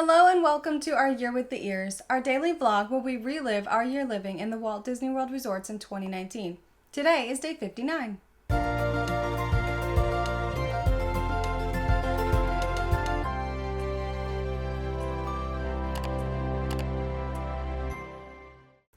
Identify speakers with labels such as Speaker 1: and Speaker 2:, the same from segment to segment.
Speaker 1: Hello and welcome to our Year with the Ears, our daily vlog where we relive our year living in the Walt Disney World resorts in 2019. Today is day 59.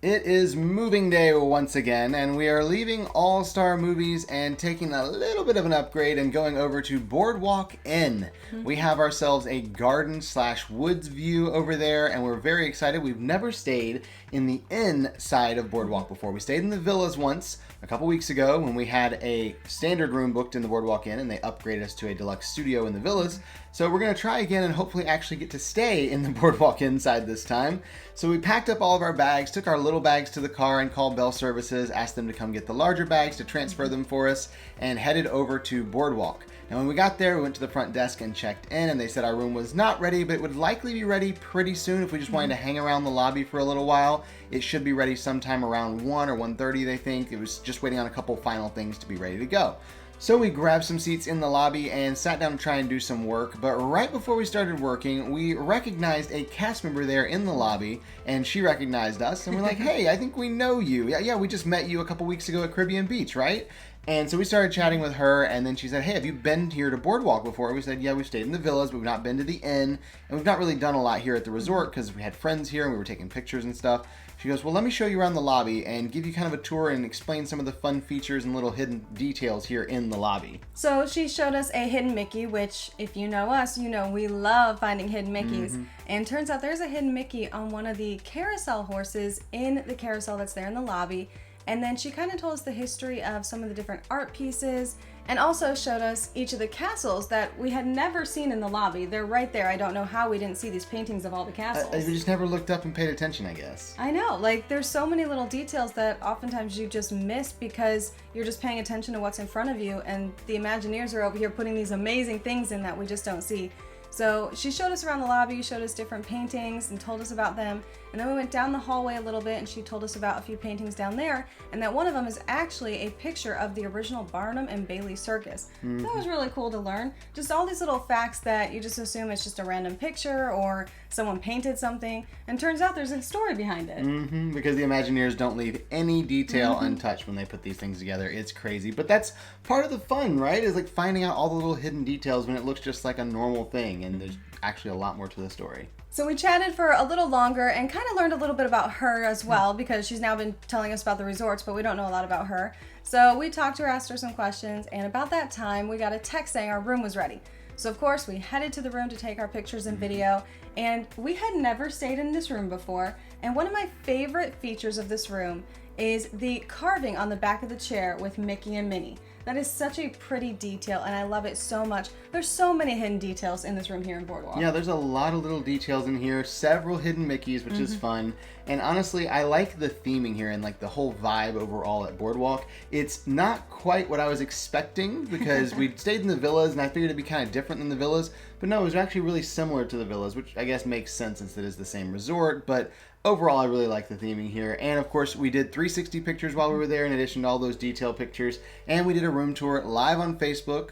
Speaker 2: It is moving day once again, and we are leaving All-Star Movies and taking a little bit of an upgrade and going over to Boardwalk Inn. We have ourselves a garden/woods view over there, and we're very excited. We've never stayed in the inn side of Boardwalk before. We stayed in the villas once a couple weeks ago when we had a standard room booked in the Boardwalk Inn, and they upgraded us to a deluxe studio in the villas. So we're going to try again and hopefully actually get to stay in the Boardwalk Inn side this time. So we packed up all of our bags, took our little bags to the car and called Bell Services, asked them to come get the larger bags to transfer them for us, and headed over to Boardwalk. Now when we got there, we went to the front desk and checked in, and they said our room was not ready, but it would likely be ready pretty soon if we just wanted to hang around the lobby for a little while. It should be ready sometime around 1 or 1:30, they think. It was just waiting on a couple final things to be ready to go. So we grabbed some seats in the lobby and sat down to try and do some work, but right before we started working, we recognized a cast member there in the lobby, and she recognized us, and we're like, hey, I think we know you. Yeah, we just met you a couple weeks ago at Caribbean Beach, right? And so we started chatting with her, and then she said, hey, have you been here to Boardwalk before? We said, yeah, we've stayed in the villas, but we've not been to the inn, and we've not really done a lot here at the resort because we had friends here and we were taking pictures and stuff. She goes, well, let me show you around the lobby and give you kind of a tour and explain some of the fun features and little hidden details here in the lobby.
Speaker 1: So she showed us a hidden Mickey, which if you know us, you know we love finding hidden Mickeys. And turns out there's a hidden Mickey on one of the carousel horses in the carousel that's there in the lobby. And then she kind of told us the history of some of the different art pieces and also showed us each of the castles that we had never seen in the lobby. They're right there. I don't know how we didn't see these paintings of all the castles.
Speaker 2: We just never looked up and paid attention, I guess.
Speaker 1: I know. Like, there's so many little details that oftentimes you just miss because you're just paying attention to what's in front of you, and the Imagineers are over here putting these amazing things in that we just don't see. So she showed us around the lobby, showed us different paintings and told us about them. And then we went down the hallway a little bit and she told us about a few paintings down there, and that one of them is actually a picture of the original Barnum and Bailey circus. That was really cool to learn. Just all these little facts that you just assume it's just a random picture or someone painted something, and turns out there's a story behind it.
Speaker 2: Because the Imagineers don't leave any detail untouched when they put these things together. It's crazy. But that's part of the fun, right? Is like finding out all the little hidden details when it looks just like a normal thing, and there's actually a lot more to the story.
Speaker 1: So we chatted for a little longer and kind of learned a little bit about her as well, because she's now been telling us about the resorts, but we don't know a lot about her. So we talked to her, asked her some questions, and about that time we got a text saying our room was ready. So of course we headed to the room to take our pictures and video, and we had never stayed in this room before. And one of my favorite features of this room is the carving on the back of the chair with Mickey and Minnie. That is such a pretty detail, and I love it so much. There's so many hidden details in this room here in Boardwalk.
Speaker 2: Yeah, there's a lot of little details in here, several hidden Mickeys, which is fun. And honestly, I like the theming here and like the whole vibe overall at Boardwalk. It's not quite what I was expecting because we stayed in the villas and I figured it'd be kind of different than the villas, but no, it was actually really similar to the villas, which I guess makes sense since it is the same resort. But overall, I really like the theming here. And of course, we did 360 pictures while we were there in addition to all those detailed pictures. And we did a room tour live on Facebook.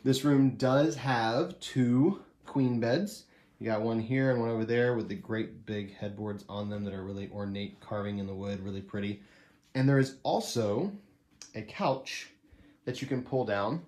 Speaker 2: This room does have 2 queen beds. You got one here and one over there with the great big headboards on them that are really ornate carving in the wood, really pretty. And there is also a couch that you can pull down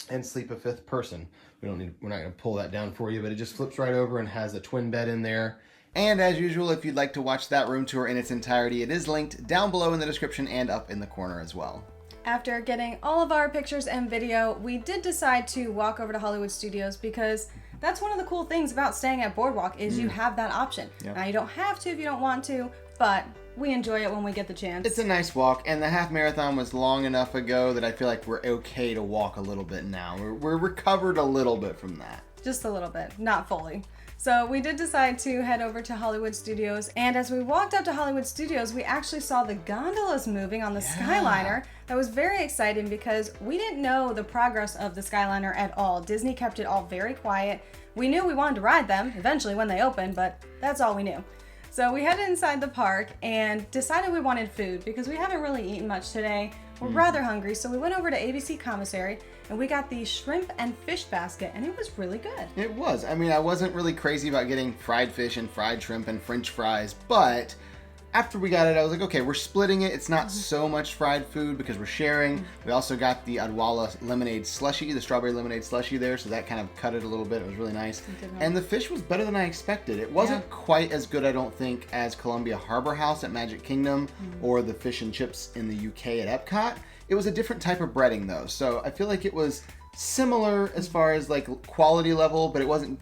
Speaker 2: and sleep a 5th person. We're not going to pull that down for you, but it just flips right over and has a twin bed in there. And as usual, if you'd like to watch that room tour in its entirety, it is linked down below in the description and up in the corner as well.
Speaker 1: After getting all of our pictures and video, we did decide to walk over to Hollywood Studios because that's one of the cool things about staying at Boardwalk is you have that option.
Speaker 2: Yep.
Speaker 1: Now you don't have to if you don't want to, but we enjoy it when we get the chance.
Speaker 2: It's a nice walk, and the half marathon was long enough ago that I feel like we're okay to walk a little bit now. We're recovered a little bit from that.
Speaker 1: Just a little bit, not fully. So we did decide to head over to Hollywood Studios, and as we walked up to Hollywood Studios, we actually saw the gondolas moving on the Skyliner. That was very exciting because we didn't know the progress of the Skyliner at all. Disney kept it all very quiet. We knew we wanted to ride them eventually when they opened, but that's all we knew. So we headed inside the park and decided we wanted food because we haven't really eaten much today. We're rather hungry, so we went over to ABC Commissary and we got the shrimp and fish basket, and it was really good.
Speaker 2: It was. I mean, I wasn't really crazy about getting fried fish and fried shrimp and French fries, but after we got it, I was like, okay, we're splitting it. It's not so much fried food because we're sharing. We also got the Adwala lemonade slushy, the strawberry lemonade slushy there, so that kind of cut it a little bit. It was really nice. And the fish was better than I expected. It wasn't quite as good, I don't think, as Columbia Harbor House at Magic Kingdom or the fish and chips in the UK at Epcot. It was a different type of breading though, so I feel like it was similar as far as like quality level, but it wasn't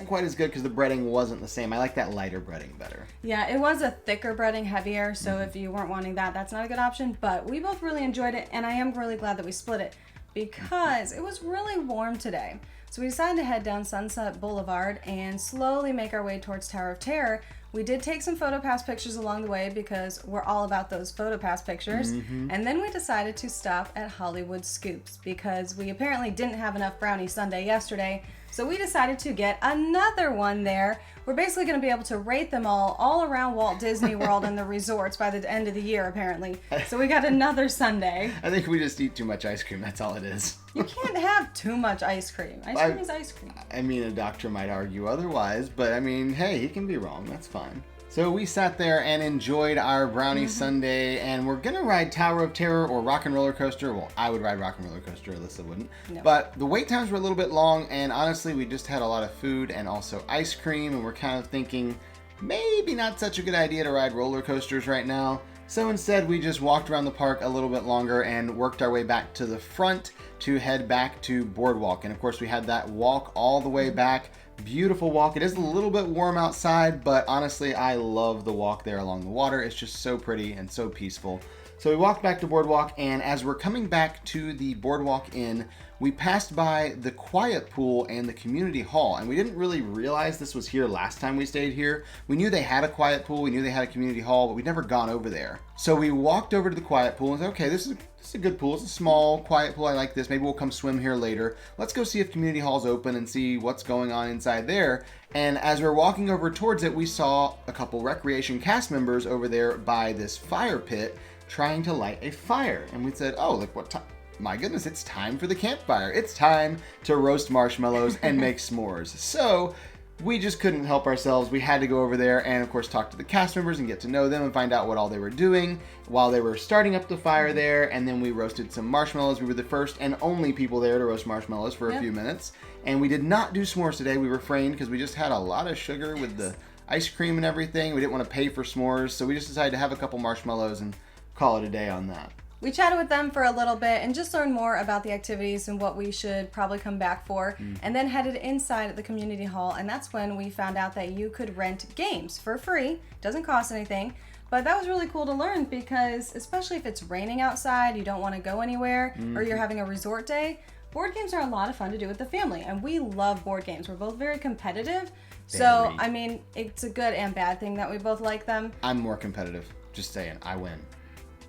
Speaker 2: quite as good because the breading wasn't the same. I like that lighter breading better.
Speaker 1: Yeah, it was a thicker breading, heavier, so if you weren't wanting that, that's not a good option, but we both really enjoyed it, and I am really glad that we split it because it was really warm today. So we decided to head down Sunset Boulevard and slowly make our way towards Tower of Terror. We did take some PhotoPass pictures along the way because we're all about those PhotoPass pictures. And then we decided to stop at Hollywood Scoops because we apparently didn't have enough brownie sundae yesterday. So we decided to get another one there. We're basically going to be able to rate them all around Walt Disney World and the resorts by the end of the year, apparently. So we got another sundae.
Speaker 2: I think we just eat too much ice cream. That's all it is.
Speaker 1: You can't have too much ice cream. Ice cream is ice cream.
Speaker 2: I mean, a doctor might argue otherwise, but I mean, hey, he can be wrong. That's fine. So we sat there and enjoyed our brownie sundae, and we're gonna ride Tower of Terror or Rock and Roller Coaster. Well, I would ride Rock and Roller Coaster, Alyssa wouldn't.
Speaker 1: No.
Speaker 2: But the wait times were a little bit long, and honestly, we just had a lot of food and also ice cream, and we're kind of thinking maybe not such a good idea to ride roller coasters right now. So instead, we just walked around the park a little bit longer and worked our way back to the front to head back to Boardwalk. And of course, we had that walk all the way back. Beautiful walk. It is a little bit warm outside, but honestly, I love the walk there along the water. It's just so pretty and so peaceful. So we walked back to Boardwalk, and as we're coming back to the Boardwalk Inn, we passed by the quiet pool and the community hall, and we didn't really realize this was here last time we stayed here. We knew they had a quiet pool, we knew they had a community hall, but we'd never gone over there. So we walked over to the quiet pool and said, okay, this is a good pool. It's a small, quiet pool. I like this. Maybe we'll come swim here later. Let's go see if community hall's open and see what's going on inside there. And as we're walking over towards it, we saw a couple recreation cast members over there by this fire pit trying to light a fire. And we said, oh, like what time? My goodness, it's time for the campfire. It's time to roast marshmallows and make s'mores. So we just couldn't help ourselves. We had to go over there and, of course, talk to the cast members and get to know them and find out what all they were doing while they were starting up the fire there. And then we roasted some marshmallows. We were the first and only people there to roast marshmallows for a few minutes. And we did not do s'mores today. We refrained because we just had a lot of sugar with the ice cream and everything. We didn't want to pay for s'mores. So we just decided to have a couple marshmallows and call it a day on that.
Speaker 1: We chatted with them for a little bit and just learned more about the activities and what we should probably come back for, and then headed inside at the community hall, and that's when we found out that you could rent games for free. Doesn't cost anything, but that was really cool to learn because especially if it's raining outside, you don't want to go anywhere, or you're having a resort day, board games are a lot of fun to do with the family, and we love board games. We're both very competitive, so I mean, it's a good and bad thing that we both like them.
Speaker 2: I'm more competitive. Just saying, I win.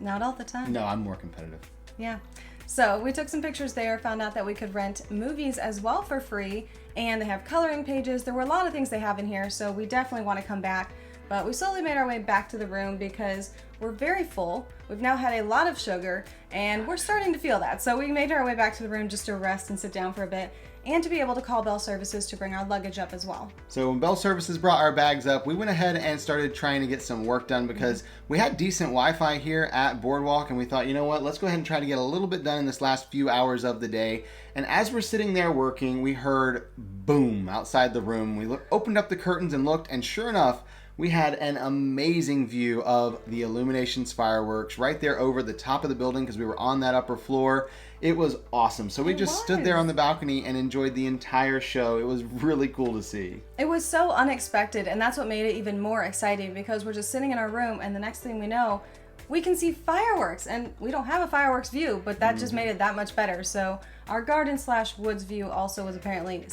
Speaker 1: Not all the time.
Speaker 2: No, I'm more competitive.
Speaker 1: Yeah. So we took some pictures there, found out that we could rent movies as well for free, and they have coloring pages. There were a lot of things they have in here, so we definitely want to come back. But we slowly made our way back to the room because we're very full. We've now had a lot of sugar, and we're starting to feel that. So we made our way back to the room just to rest and sit down for a bit, and to be able to call Bell Services to bring our luggage up as well.
Speaker 2: So when Bell Services brought our bags up, we went ahead and started trying to get some work done because we had decent Wi-Fi here at Boardwalk, and we thought, you know what, let's go ahead and try to get a little bit done in this last few hours of the day. And as we're sitting there working, we heard boom outside the room. We opened up the curtains and looked, and sure enough, we had an amazing view of the Illuminations fireworks right there over the top of the building because we were on that upper floor. It was awesome. So we just stood there on the balcony and enjoyed the entire show. It was really cool to see. It
Speaker 1: was so unexpected, and that's what made it even more exciting because we're just sitting in our room, and the next thing we know, we can see fireworks, and we don't have a fireworks view, but that just made it that much better. So our garden/woods view also was apparently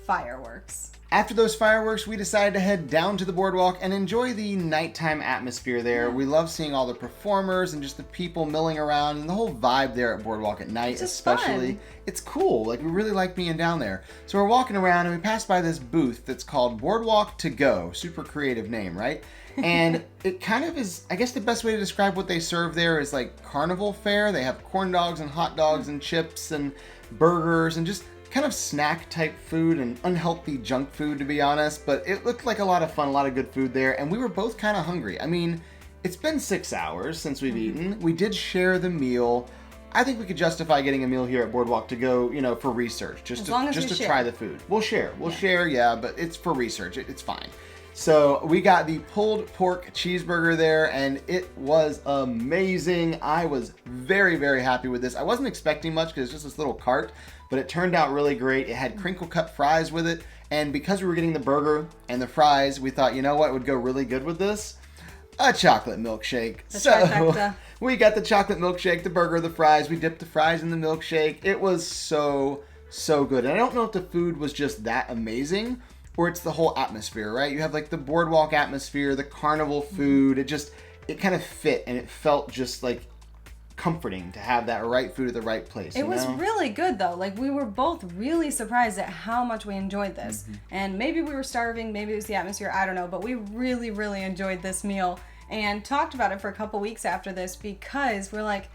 Speaker 1: fireworks.
Speaker 2: After those fireworks, we decided to head down to the boardwalk and enjoy the nighttime atmosphere there. We love seeing all the performers and just the people milling around and the whole vibe there at Boardwalk at night, especially.
Speaker 1: Fun.
Speaker 2: It's cool. Like, we really like being down there. So we're walking around and we passed by this booth that's called Boardwalk to Go. Super creative name, right? And it kind of is, I guess the best way to describe what they serve there is like carnival fare. They have corn dogs and hot dogs and chips and burgers and just kind of snack type food and unhealthy junk food, to be honest, but it looked like a lot of fun, a lot of good food there, and we were both kind of hungry. I mean, it's been 6 hours since we've eaten. We did share the meal. I think we could justify getting a meal here at Boardwalk to Go, you know, for research, just to try the food. We'll share, yeah, but it's for research. It's fine. So we got the pulled pork cheeseburger there, and it was amazing. I was very, very happy with this. I wasn't expecting much because it's just this little cart, but it turned out really great. It had crinkle cut fries with it, and because we were getting the burger and the fries, we thought, you know what would go really good with this? A chocolate milkshake.
Speaker 1: Trifecta.
Speaker 2: We got the chocolate milkshake, the burger, the fries. We dipped the fries in the milkshake. It was so good. And I don't know if the food was just that amazing or it's the whole atmosphere, right? You have like the boardwalk atmosphere, the carnival food. It kind of fit, and it felt just like comforting to have that right food at the right place.
Speaker 1: It was really good though. Like, we were both really surprised at how much we enjoyed this. And maybe we were starving, maybe it was the atmosphere, I don't know, but we really, really enjoyed this meal and talked about it for a couple weeks after this because we're like,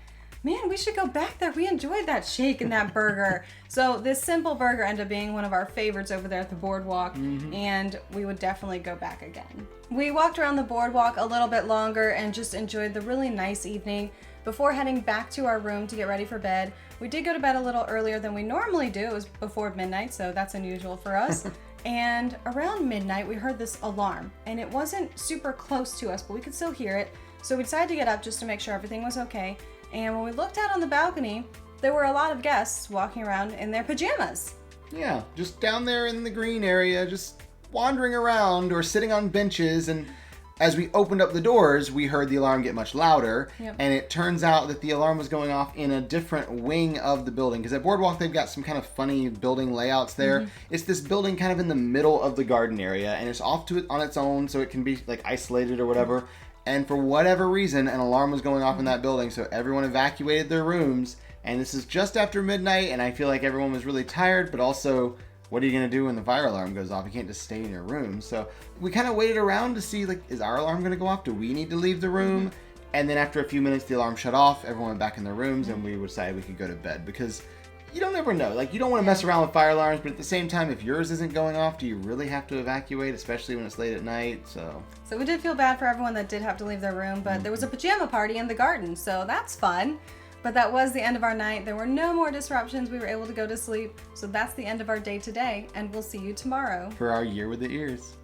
Speaker 1: man, we should go back there. We enjoyed that shake and that burger. So this simple burger ended up being one of our favorites over there at the boardwalk, and we would definitely go back again. We walked around the boardwalk a little bit longer and just enjoyed the really nice evening. Before heading back to our room to get ready for bed, we did go to bed a little earlier than we normally do. It was before midnight, so that's unusual for us. And around midnight, we heard this alarm, and it wasn't super close to us, but we could still hear it. So we decided to get up just to make sure everything was okay. And when we looked out on the balcony, there were a lot of guests walking around in their pajamas.
Speaker 2: Yeah, just down there in the green area, just wandering around or sitting on benches. And as we opened up the doors, we heard the alarm get much louder. And it turns out that the alarm was going off in a different wing of the building. Because at Boardwalk, they've got some kind of funny building layouts there. It's this building kind of in the middle of the garden area, and it's off to it on its own, so it can be like isolated or whatever. And for whatever reason, an alarm was going off in that building, so everyone evacuated their rooms. And this is just after midnight, and I feel like everyone was really tired, but also, what are you going to do when the fire alarm goes off? You can't just stay in your room. So we kind of waited around to see, like, is our alarm going to go off? Do we need to leave the room? And then after a few minutes, the alarm shut off. Everyone went back in their rooms, and we decided we could go to bed because you don't ever know. Like, you don't want to mess around with fire alarms, but at the same time, if yours isn't going off, do you really have to evacuate, especially when it's late at night? So
Speaker 1: we did feel bad for everyone that did have to leave their room, but there was a pajama party in the garden, so that's fun. But that was the end of our night. There were no more disruptions. We were able to go to sleep. So that's the end of our day today, and we'll see you tomorrow
Speaker 2: for our Year with the Ears.